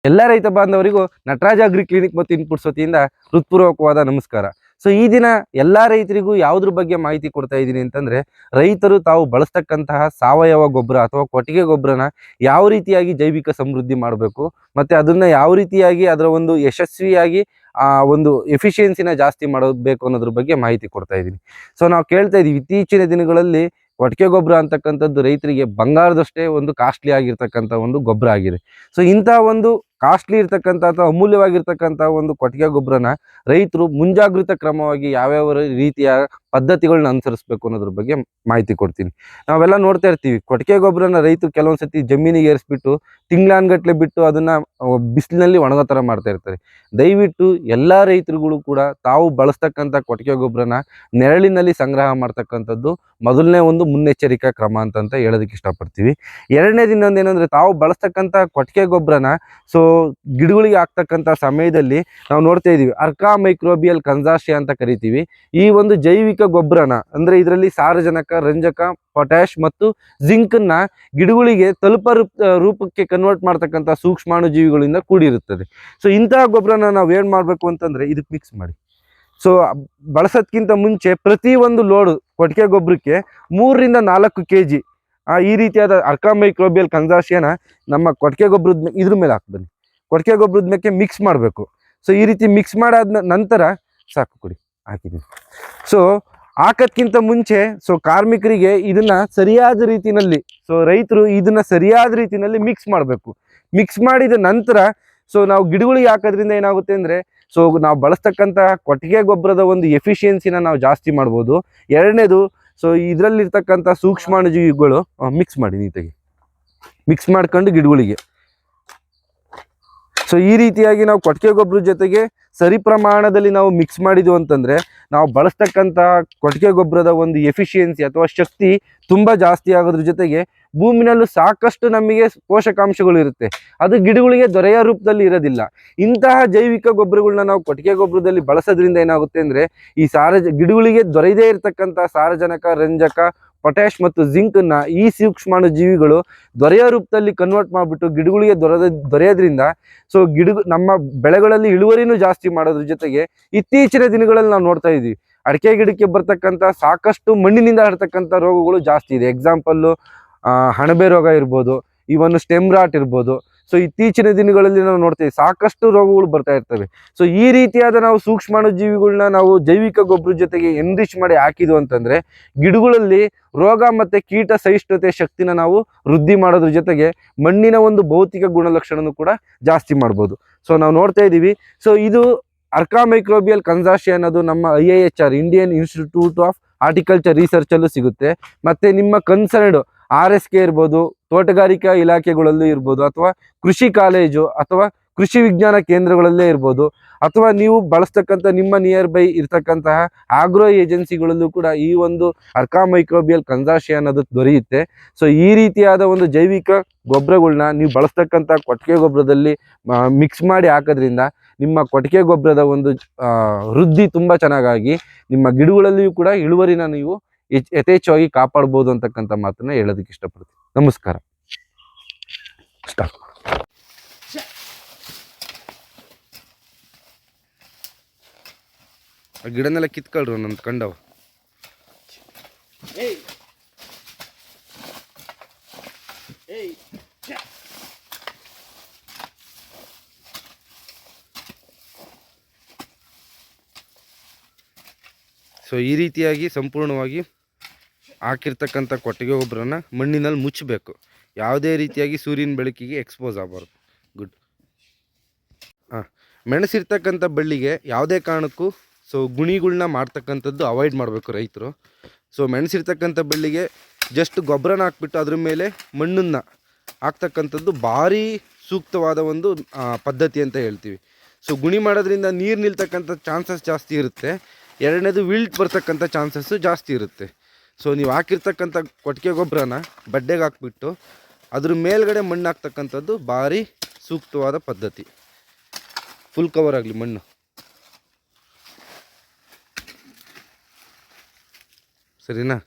ಎಲ್ಲ ರೈತ ಬಾಂಧವರಿಗೂ Nataraj agri clinic ಮತ್ತು ಇನ್ಪುಟ್ಸ್ ವತಿಯಿಂದ ಹೃತ್ಪೂರ್ವಕವಾದ ನಮಸ್ಕಾರ. ಸೊ ಈ ದಿನ ಎಲ್ಲ ರೈತರಿಗೂ ಯಾವುದ್ರ ಬಗ್ಗೆ ಮಾಹಿತಿ ಕೊಡ್ತಾ ಇದ್ದೀನಿ ಅಂತಂದರೆ, ರೈತರು ತಾವು ಬಳಸ್ತಕ್ಕಂತಹ ಸಾವಯವ ಗೊಬ್ಬರ ಅಥವಾ ಕೊಟ್ಟಿಗೆ ಗೊಬ್ಬರನ ಯಾವ ರೀತಿಯಾಗಿ ಜೈವಿಕ ಸಮೃದ್ಧಿ ಮಾಡಬೇಕು, ಮತ್ತು ಅದನ್ನು ಯಾವ ರೀತಿಯಾಗಿ ಅದರ ಒಂದು ಯಶಸ್ವಿಯಾಗಿ ಒಂದು ಎಫಿಷಿಯನ್ಸಿನ ಜಾಸ್ತಿ ಮಾಡಬೇಕು ಅನ್ನೋದ್ರ ಬಗ್ಗೆ ಮಾಹಿತಿ ಕೊಡ್ತಾ ಇದ್ದೀನಿ. ಸೊ ನಾವು ಕೇಳ್ತಾ ಇದ್ದೀವಿ, ಇತ್ತೀಚಿನ ದಿನಗಳಲ್ಲಿ ಕೊಟ್ಟಿಗೆ ಗೊಬ್ಬರ ಅಂತಕ್ಕಂಥದ್ದು ರೈತರಿಗೆ ಬಂಗಾರದಷ್ಟೇ ಒಂದು ಕಾಸ್ಟ್ಲಿ ಆಗಿರ್ತಕ್ಕಂಥ ಒಂದು ಗೊಬ್ಬರ ಆಗಿದೆ. ಸೊ ಇಂಥ ಒಂದು ಕಾಸ್ಟ್ಲಿ ಇರ್ತಕ್ಕಂಥ ಅಥವಾ ಅಮೂಲ್ಯವಾಗಿರ್ತಕ್ಕಂಥ ಒಂದು ಕೊಟ್ಟಿಗೆ ಗೊಬ್ಬರನ ರೈತರು ಮುಂಜಾಗೃತ ಕ್ರಮವಾಗಿ ಯಾವ್ಯಾವ ರೀತಿಯ ಪದ್ಧತಿಗಳನ್ನ ಅನುಸರಿಸಬೇಕು ಅನ್ನೋದ್ರ ಬಗ್ಗೆ ಮಾಹಿತಿ ಕೊಡ್ತೀನಿ. ನಾವೆಲ್ಲ ನೋಡ್ತಾ ಇರ್ತೀವಿ, ಕೊಟ್ಟಿಗೆ ಗೊಬ್ಬರನ ರೈತರು ಕೆಲವೊಂದ್ಸತಿ ಜಮೀನಿಗೆ ಏರಿಸ್ಬಿಟ್ಟು ತಿಂಗಳಾನ್ಗಟ್ಲೆ ಬಿಟ್ಟು ಅದನ್ನ ಬಿಸಿಲಿನಲ್ಲಿ ಒಣಗೋ ಥರ ಮಾಡ್ತಾ ಇರ್ತಾರೆ. ದಯವಿಟ್ಟು ಎಲ್ಲ ರೈತರುಗಳು ಕೂಡ ತಾವು ಬಳಸ್ತಕ್ಕಂಥ ಕೊಟ್ಟಿಗೆ ಗೊಬ್ಬರನ ನೆರಳಿನಲ್ಲಿ ಸಂಗ್ರಹ ಮಾಡ್ತಕ್ಕಂಥದ್ದು ಮೊದಲನೇ ಒಂದು ಮುನ್ನೆಚ್ಚರಿಕಾ ಕ್ರಮ ಅಂತ ಹೇಳೋದಕ್ಕೆ ಇಷ್ಟಪಡ್ತೀವಿ. ಎರಡನೇ ಇನ್ನೊಂದು ಏನಂದ್ರೆ, ತಾವು ಬಳಸ್ತಕ್ಕಂಥ ಕೊಟ್ಟಿಗೆ ಗೊಬ್ಬರನ ಸೊ ಗಿಡಗಳಿಗೆ ಹಾಕ್ತಕ್ಕಂಥ ಸಮಯದಲ್ಲಿ ನಾವು ನೋಡ್ತಾ ಇದೀವಿ, ಅರ್ಕಾ ಮೈಕ್ರೋಬಿಯಲ್ ಕನ್ಸಾರ್ಟಿಯಾ ಅಂತ ಕರಿತೀವಿ. ಈ ಒಂದು ಜೈವಿಕ ಗೊಬ್ಬರನ ಅಂದ್ರೆ ಇದರಲ್ಲಿ ಸಾರಜನಕ, ರಂಜಕ, ಪೊಟ್ಯಾಶ್ ಮತ್ತು ಜಿಂಕನ್ನ ಗಿಡಗಳಿಗೆ ರೂಪಕ್ಕೆ ಕನ್ವರ್ಟ್ ಮಾಡ್ತಕ್ಕಂಥ ಸೂಕ್ಷ್ಮಾಣು ಜೀವಿಗಳಿಂದ ಕೂಡಿರುತ್ತದೆ. ಸೊ ಇಂತಹ ಗೊಬ್ಬರನ ನಾವು ಏನ್ ಮಾಡ್ಬೇಕು ಅಂತಂದ್ರೆ ಇದಕ್ಕೆ ಮಿಕ್ಸ್ ಮಾಡಿ. ಸೊ ಬಳಸೋದ್ಕಿಂತ ಮುಂಚೆ ಪ್ರತಿ ಒಂದು ಲೋಡ್ ಕೊಟ್ಟಿಗೆ ಗೊಬ್ಬರಕ್ಕೆ 3 ರಿಂದ 4 kg ಈ ರೀತಿಯಾದ ಅರ್ಕಾ ಮೈಕ್ರೋಬಿಯಲ್ ಕನ್ಸಾರ್ಟಿಯಾನ ನಮ್ಮ ಕೊಟ್ಟಿಗೆ ಗೊಬ್ಬರದ ಇದ್ರ ಮೇಲೆ ಹಾಕ್ಬನ್ನಿ. ಕೊಟ್ಟಿಗೆ ಗೊಬ್ಬರದ ಮೇಲೆ ಮಿಕ್ಸ್ ಮಾಡಬೇಕು. ಸೊ ಈ ರೀತಿ ಮಿಕ್ಸ್ ಮಾಡಾದ ನಂತರ ಸಾಕು, ಕೊಡಿ ಹಾಕಿದ್ದೀನಿ. ಸೊ ಹಾಕೋದ್ಕಿಂತ ಮುಂಚೆ ಸೊ ಕಾರ್ಮಿಕರಿಗೆ ಇದನ್ನ ಸರಿಯಾದ ರೀತಿಯಲ್ಲಿ, ಸೊ ರೈತರು ಇದನ್ನ ಸರಿಯಾದ ರೀತಿಯಲ್ಲಿ ಮಿಕ್ಸ್ ಮಾಡಬೇಕು. ಮಿಕ್ಸ್ ಮಾಡಿದ ನಂತರ ಸೊ ನಾವು ಗಿಡಗಳಿಗೆ ಹಾಕೋದ್ರಿಂದ ಏನಾಗುತ್ತೆ ಅಂದರೆ, ಸೊ ನಾವು ಬಳಸ್ತಕ್ಕಂತಹ ಕೊಟ್ಟಿಗೆ ಗೊಬ್ಬರದ ಒಂದು ಎಫಿಷಿಯನ್ಸಿನ ನಾವು ಜಾಸ್ತಿ ಮಾಡ್ಬೋದು. ಎರಡನೇದು, ಸೊ ಇದರಲ್ಲಿರ್ತಕ್ಕಂಥ ಸೂಕ್ಷ್ಮಾಣುಜೀವಿಗಳು ಮಿಕ್ಸ್ ಮಾಡಿ ನೀಟಾಗಿ ಮಿಕ್ಸ್ ಮಾಡ್ಕೊಂಡು ಗಿಡಗಳಿಗೆ. ಸೊ ಈ ರೀತಿಯಾಗಿ ನಾವು ಕೊಟ್ಟಿಗೆ ಗೊಬ್ಬರದ ಜೊತೆಗೆ ಸರಿ ಪ್ರಮಾಣದಲ್ಲಿ ನಾವು ಮಿಕ್ಸ್ ಮಾಡಿದ್ವು ಅಂತಂದರೆ, ನಾವು ಬಳಸ್ತಕ್ಕಂಥ ಕೊಟ್ಟಿಗೆ ಗೊಬ್ಬರದ ಒಂದು ಎಫಿಷಿಯನ್ಸಿ ಅಥವಾ ಶಕ್ತಿ ತುಂಬ ಜಾಸ್ತಿ ಆಗೋದ್ರ ಜೊತೆಗೆ ಭೂಮಿನಲ್ಲೂ ಸಾಕಷ್ಟು ನಮಗೆ ಪೋಷಕಾಂಶಗಳು ಇರುತ್ತೆ, ಅದು ಗಿಡಗಳಿಗೆ ದೊರೆಯ ರೂಪದಲ್ಲಿ ಇರೋದಿಲ್ಲ. ಇಂತಹ ಜೈವಿಕ ಗೊಬ್ಬರಗಳನ್ನ ನಾವು ಕೊಟ್ಟಿಗೆ ಗೊಬ್ಬರದಲ್ಲಿ ಬಳಸೋದ್ರಿಂದ ಏನಾಗುತ್ತೆ ಅಂದರೆ, ಈ ಗಿಡಗಳಿಗೆ ದೊರೆಯದೇ ಇರತಕ್ಕಂಥ ಸಾರಜನಕ, ರಂಜಕ, ಪೊಟ್ಯಾಶ್ ಮತ್ತು ಜಿಂಕನ್ನ ಈ ಸೂಕ್ಷ್ಮಾಣು ಜೀವಿಗಳು ದೊರೆಯ ರೂಪದಲ್ಲಿ ಕನ್ವರ್ಟ್ ಮಾಡಿಬಿಟ್ಟು ಗಿಡಗಳಿಗೆ ದೊರೆಯೋದ್ರಿಂದ ಸೊ ನಮ್ಮ ಬೆಳೆಗಳಲ್ಲಿ ಇಳುವರಿನೂ ಜಾಸ್ತಿ ಮಾಡೋದ್ರ ಜೊತೆಗೆ ಇತ್ತೀಚಿನ ದಿನಗಳಲ್ಲಿ ನಾವು ನೋಡ್ತಾ ಇದ್ದೀವಿ, ಅಡಿಕೆ ಗಿಡಕ್ಕೆ ಬರ್ತಕ್ಕಂಥ ಸಾಕಷ್ಟು ಮಣ್ಣಿನಿಂದ ಹರಡ್ತಕ್ಕಂಥ ರೋಗಗಳು ಜಾಸ್ತಿ ಇದೆ. ಎಕ್ಸಾಂಪಲ್ಲು ಹಣಬೆ ರೋಗ ಇರ್ಬೋದು, ಇವನು ಸ್ಟೆಮ್ ರಾಟ್ ಇರ್ಬೋದು. ಸೊ ಇತ್ತೀಚಿನ ದಿನಗಳಲ್ಲಿ ನಾವು ನೋಡ್ತೀವಿ ಸಾಕಷ್ಟು ರೋಗಗಳು ಬರ್ತಾ ಇರ್ತವೆ. ಸೊ ಈ ರೀತಿಯಾದ ನಾವು ಸೂಕ್ಷ್ಮಾಣು ಜೀವಿಗಳನ್ನ ನಾವು ಜೈವಿಕ ಗೊಬ್ಬರದ ಜೊತೆಗೆ ಎನ್ರಿಚ್ ಮಾಡಿ ಹಾಕಿದ್ವು ಅಂತಂದ್ರೆ, ಗಿಡಗಳಲ್ಲಿ ರೋಗ ಮತ್ತು ಕೀಟ ಸಹಿಷ್ಣುತೆ ಶಕ್ತಿನ ನಾವು ವೃದ್ಧಿ ಮಾಡೋದ್ರ ಜೊತೆಗೆ ಮಣ್ಣಿನ ಒಂದು ಭೌತಿಕ ಗುಣಲಕ್ಷಣನೂ ಕೂಡ ಜಾಸ್ತಿ ಮಾಡ್ಬೋದು. ಸೊ ನಾವು ನೋಡ್ತಾ ಇದ್ದೀವಿ. ಸೊ ಇದು ಅರ್ಕಾ ಮೈಕ್ರೋಬಿಯಲ್ ಕನ್ಸಾರ್ಟಿಯಾ ಅನ್ನೋದು ನಮ್ಮ IIHR Indian institute of horticulture ರಿಸರ್ಚಲ್ಲೂ ಸಿಗುತ್ತೆ. ಮತ್ತು ನಿಮ್ಮ ಕನ್ಸರ್ನ್ಡ್ RSK ಇರ್ಬೋದು, ತೋಟಗಾರಿಕಾ ಇಲಾಖೆಗಳಲ್ಲೂ ಇರ್ಬೋದು, ಅಥವಾ ಕೃಷಿ ಕಾಲೇಜು ಅಥವಾ ಕೃಷಿ ವಿಜ್ಞಾನ ಕೇಂದ್ರಗಳಲ್ಲೇ ಇರ್ಬೋದು, ಅಥವಾ ನೀವು ಬಳಸ್ತಕ್ಕಂಥ ನಿಮ್ಮ ನಿಯರ್ ಬೈ ಇರ್ತಕ್ಕಂತಹ ಆಗ್ರೋ ಏಜೆನ್ಸಿಗಳಲ್ಲೂ ಕೂಡ ಈ ಒಂದು ಅರ್ಕಾ ಮೈಕ್ರೋಬಿಯಲ್ ಕನ್ಸಾರ್ಟಿಯಾ ಅನ್ನೋದು ದೊರೆಯುತ್ತೆ. ಸೊ ಈ ರೀತಿಯಾದ ಒಂದು ಜೈವಿಕ ಗೊಬ್ಬರಗಳನ್ನ ನೀವು ಬಳಸ್ತಕ್ಕಂಥ ಕೊಟ್ಟಿಗೆ ಗೊಬ್ಬರದಲ್ಲಿ ಮಿಕ್ಸ್ ಮಾಡಿ ಹಾಕೋದ್ರಿಂದ ನಿಮ್ಮ ಕೊಟ್ಟಿಗೆ ಗೊಬ್ಬರದ ಒಂದು ವೃದ್ಧಿ ತುಂಬ ಚೆನ್ನಾಗಾಗಿ ನಿಮ್ಮ ಗಿಡಗಳಲ್ಲಿಯೂ ಕೂಡ ಇಳುವರಿನ ನೀವು ಯಥೇಚ್ಛವಾಗಿ ಕಾಪಾಡ್ಬೋದು ಅಂತಕ್ಕಂಥ ಮಾತನ್ನ ಹೇಳೋದಕ್ಕೆ ಇಷ್ಟಪಡ್ತೀನಿ. ನಮಸ್ಕಾರ. ಸ್ಟಾರ್ಟ್. ಗಿಡನೆಲ್ಲ ಕಿತ್ಕೊಳ್ರು ನನ್ನ ಕಂಡವ. ಸೊ ಈ ರೀತಿಯಾಗಿ ಸಂಪೂರ್ಣವಾಗಿ ಹಾಕಿರ್ತಕ್ಕಂಥ ಕೊಟ್ಟಿಗೆ ಗೊಬ್ಬರನ ಮಣ್ಣಿನಲ್ಲಿ ಮುಚ್ಚಬೇಕು. ಯಾವುದೇ ರೀತಿಯಾಗಿ ಸೂರ್ಯನ ಬೆಳಕಿಗೆ ಎಕ್ಸ್ಪೋಸ್ ಆಗಬಾರ್ದು. ಗುಡ್. ಮೆಣಸಿರ್ತಕ್ಕಂಥ ಬಳ್ಳಿಗೆ ಯಾವುದೇ ಕಾರಣಕ್ಕೂ ಸೊ ಗುಣಿಗಳನ್ನ ಮಾಡ್ತಕ್ಕಂಥದ್ದು ಅವಾಯ್ಡ್ ಮಾಡಬೇಕು ರೈತರು. ಸೊ ಮೆಣಸಿರ್ತಕ್ಕಂಥ ಬಳ್ಳಿಗೆ ಜಸ್ಟ್ ಗೊಬ್ಬರನ ಹಾಕ್ಬಿಟ್ಟು ಅದ್ರ ಮೇಲೆ ಮಣ್ಣನ್ನು ಹಾಕ್ತಕ್ಕಂಥದ್ದು ಭಾರಿ ಸೂಕ್ತವಾದ ಒಂದು ಪದ್ಧತಿ ಅಂತ ಹೇಳ್ತೀವಿ. ಸೊ ಗುಣಿ ಮಾಡೋದ್ರಿಂದ ನೀರು ನಿಲ್ತಕ್ಕಂಥ ಚಾನ್ಸಸ್ ಜಾಸ್ತಿ ಇರುತ್ತೆ. ಎರಡನೇದು ವಿಲ್ಟ್ ಬರ್ತಕ್ಕಂಥ ಚಾನ್ಸಸ್ಸು ಜಾಸ್ತಿ ಇರುತ್ತೆ. ಸೊ ನೀವು ಹಾಕಿರ್ತಕ್ಕಂಥ ಕೊಟ್ಟಿಗೆ ಗೊಬ್ಬರನ ಬಡ್ಡೆಗೆ ಹಾಕ್ಬಿಟ್ಟು ಅದ್ರ ಮೇಲ್ಗಡೆ ಮಣ್ಣು ಹಾಕ್ತಕ್ಕಂಥದ್ದು ಭಾರಿ ಸೂಕ್ತವಾದ ಪದ್ಧತಿ. ಫುಲ್ ಕವರ್ ಆಗಲಿ ಮಣ್ಣು. ಸರಿನಾ?